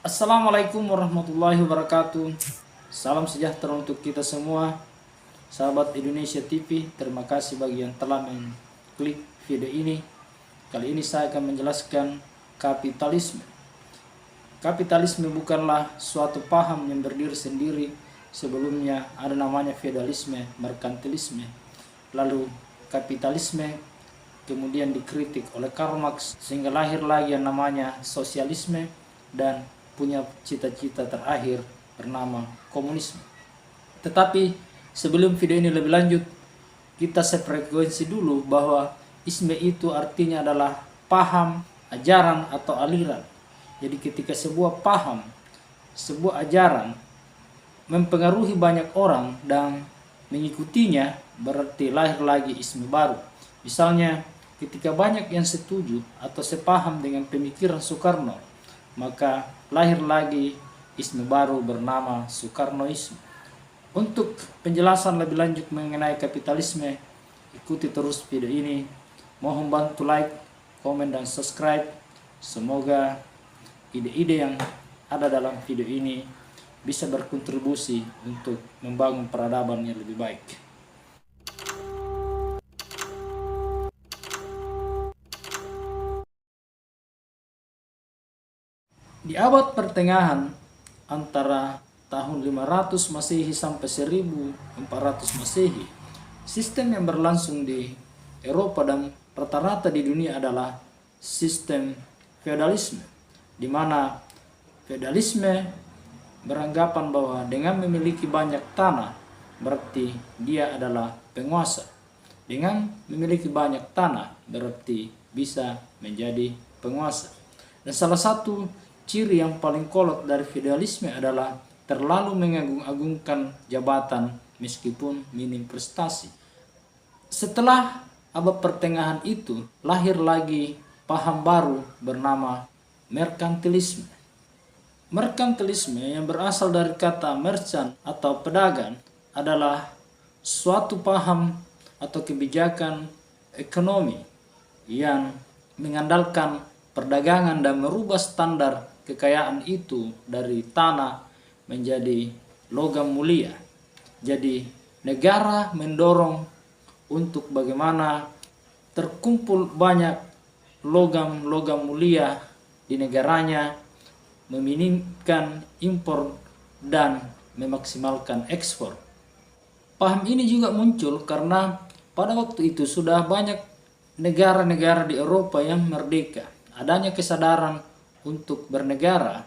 Assalamualaikum warahmatullahi wabarakatuh. Salam sejahtera untuk kita semua, sahabat Indonesia TV. Terima kasih bagi yang telah mengklik video ini. Kali ini saya akan menjelaskan kapitalisme. Kapitalisme bukanlah suatu paham yang berdiri sendiri. Sebelumnya ada namanya feodalisme, merkantilisme. Lalu kapitalisme kemudian dikritik oleh Karl Marx sehingga lahir lagi yang namanya sosialisme dan punya cita-cita terakhir bernama komunisme. Tetapi sebelum video ini lebih lanjut, kita sefrekuensi dulu bahwa isme itu artinya adalah paham, ajaran atau aliran. Jadi ketika sebuah paham, sebuah ajaran mempengaruhi banyak orang dan mengikutinya, berarti lahir lagi isme baru. Misalnya ketika banyak yang setuju atau sepaham dengan pemikiran Soekarno, maka lahir lagi isme baru bernama Soekarnoisme. Untuk penjelasan lebih lanjut mengenai kapitalisme, ikuti terus video ini. Mohon bantu like, komen, dan subscribe. Semoga ide-ide yang ada dalam video ini bisa berkontribusi untuk membangun peradaban yang lebih baik. Di abad pertengahan antara tahun 500 Masehi sampai 1400 Masehi, sistem yang berlangsung di Eropa dan rata-rata di dunia adalah sistem feodalisme, di mana feodalisme beranggapan bahwa dengan memiliki banyak tanah berarti dia adalah penguasa. Dengan memiliki banyak tanah berarti bisa menjadi penguasa. Dan salah satu ciri yang paling kolot dari feodalisme adalah terlalu mengagung-agungkan jabatan meskipun minim prestasi. Setelah abad pertengahan itu, lahir lagi paham baru bernama merkantilisme. Merkantilisme yang berasal dari kata merchant atau pedagang adalah suatu paham atau kebijakan ekonomi yang mengandalkan perdagangan dan merubah standar kekayaan itu dari tanah menjadi logam mulia. Jadi negara mendorong untuk bagaimana terkumpul banyak logam mulia di negaranya, meminimkan impor dan memaksimalkan ekspor. Paham ini juga muncul karena pada waktu itu sudah banyak negara-negara di Eropa yang merdeka. Adanya kesadaran untuk bernegara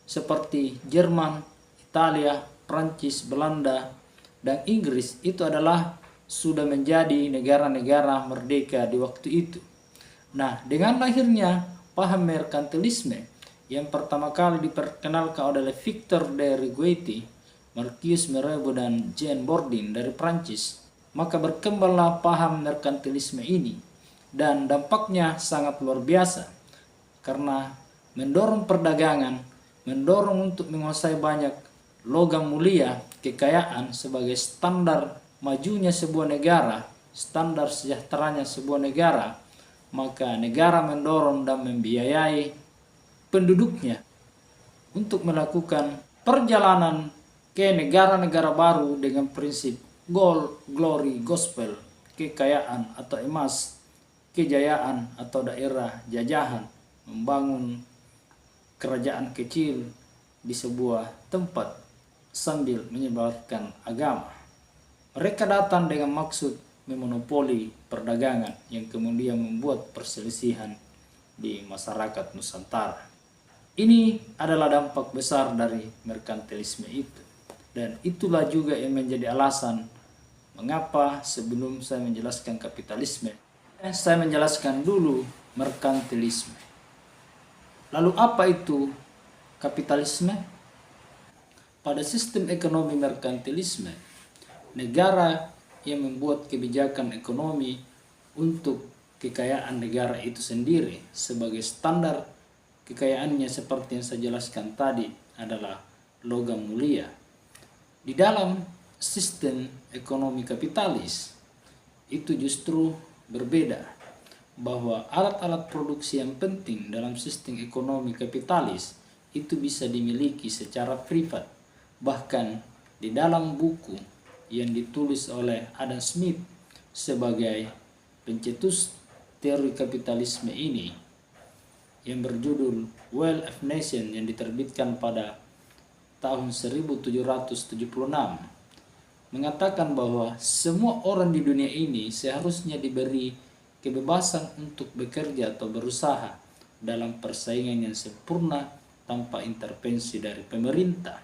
seperti Jerman, Italia, Prancis, Belanda, dan Inggris itu adalah sudah menjadi negara-negara merdeka di waktu itu. Nah, dengan lahirnya paham merkantilisme yang pertama kali diperkenalkan oleh Victor de Guaiti, Marcus Mirabeau, dan Jean Bourdin dari Prancis, maka berkembanglah paham merkantilisme ini dan dampaknya sangat luar biasa karena mendorong perdagangan, mendorong untuk menguasai banyak logam mulia, kekayaan sebagai standar majunya sebuah negara, standar sejahteranya sebuah negara. Maka negara mendorong dan membiayai penduduknya untuk melakukan perjalanan ke negara-negara baru dengan prinsip gold, glory, gospel, kekayaan atau emas, kejayaan atau daerah jajahan, membangun kerajaan kecil di sebuah tempat sambil menyebarkan agama. Mereka datang dengan maksud memonopoli perdagangan yang kemudian membuat perselisihan di masyarakat Nusantara. Ini adalah dampak besar dari merkantilisme itu. Dan itulah juga yang menjadi alasan mengapa sebelum saya menjelaskan kapitalisme, saya menjelaskan dulu merkantilisme. Lalu apa itu kapitalisme? Pada sistem ekonomi merkantilisme, negara yang membuat kebijakan ekonomi untuk kekayaan negara itu sendiri sebagai standar kekayaannya seperti yang saya jelaskan tadi adalah logam mulia. Di dalam sistem ekonomi kapitalis itu justru berbeda, bahwa alat-alat produksi yang penting dalam sistem ekonomi kapitalis itu bisa dimiliki secara privat. Bahkan di dalam buku yang ditulis oleh Adam Smith sebagai pencetus teori kapitalisme ini yang berjudul Wealth of Nations yang diterbitkan pada tahun 1776 mengatakan bahwa semua orang di dunia ini seharusnya diberi kebebasan untuk bekerja atau berusaha dalam persaingan yang sempurna tanpa intervensi dari pemerintah.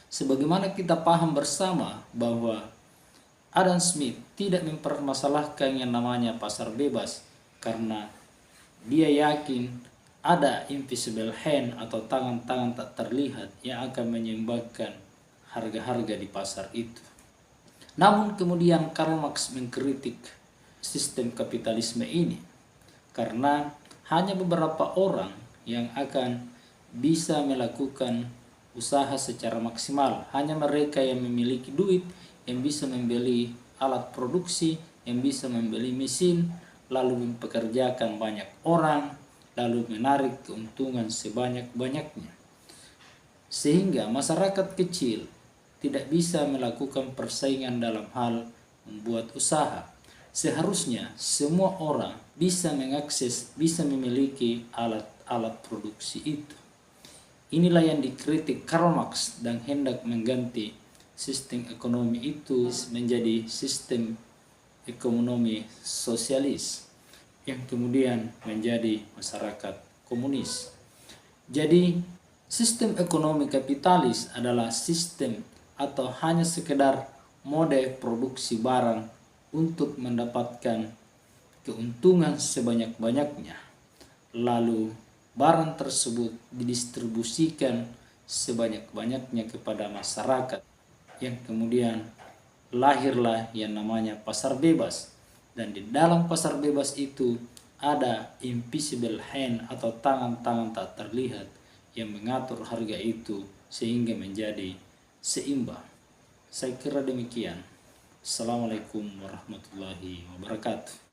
Sebagaimana kita paham bersama bahwa Adam Smith tidak mempermasalahkan yang namanya pasar bebas karena dia yakin ada invisible hand atau tangan-tangan tak terlihat yang akan menyeimbangkan harga-harga di pasar itu. Namun kemudian Karl Marx mengkritik sistem kapitalisme ini karena hanya beberapa orang yang akan bisa melakukan usaha secara maksimal. Hanya mereka yang memiliki duit, yang bisa membeli alat produksi, yang bisa membeli mesin, lalu mempekerjakan banyak orang, lalu menarik keuntungan sebanyak-banyaknya. Sehingga masyarakat kecil tidak bisa melakukan persaingan dalam hal membuat usaha. Seharusnya semua orang bisa mengakses, bisa memiliki alat-alat produksi itu. Inilah yang dikritik Karl Marx dan hendak mengganti sistem ekonomi itu menjadi sistem ekonomi sosialis yang kemudian menjadi masyarakat komunis. Jadi sistem ekonomi kapitalis adalah sistem atau hanya sekedar mode produksi barang untuk mendapatkan keuntungan sebanyak-banyaknya. Lalu barang tersebut didistribusikan sebanyak-banyaknya kepada masyarakat yang kemudian lahirlah yang namanya pasar bebas. Dan di dalam pasar bebas itu ada invisible hand atau tangan-tangan tak terlihat yang mengatur harga itu sehingga menjadi seimbang. Saya kira demikian. Assalamualaikum warahmatullahi wabarakatuh.